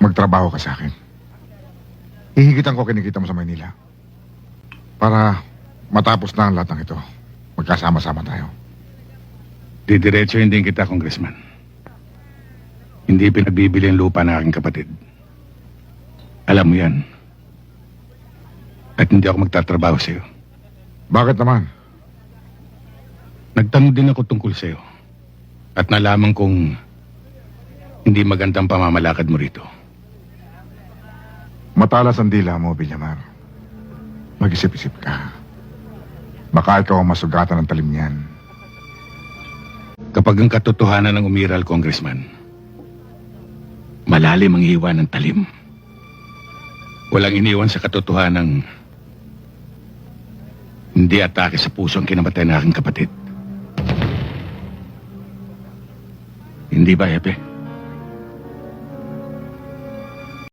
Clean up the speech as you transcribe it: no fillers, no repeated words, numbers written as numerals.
magtrabaho ka sa akin. Hihigitan ko kinikita mo sa Maynila. Para matapos na ang lahat ng ito. Magkasama-sama tayo. Didiretsuhin din kita, Congressman. Hindi pinagbibili ang lupa ng aking kapatid. Alam mo yan. At hindi ako magtatrabaho sa'yo. Bakit naman? Nagtanong din ako tungkol sa'yo. At nalaman kong hindi magandang pamamalakad mo rito. Matalas ang dila mo, Villamar. Mag-isip-isip ka. Baka ikaw ang masugatan ng talim niyan. Kapag ang katotohanan ng umiral, Congressman, malalim ang hiwa ng talim. Walang iniwan sa katotohanan hindi atake sa puso ang kinamatay ng aking kapatid. Hindi ba, Hepe?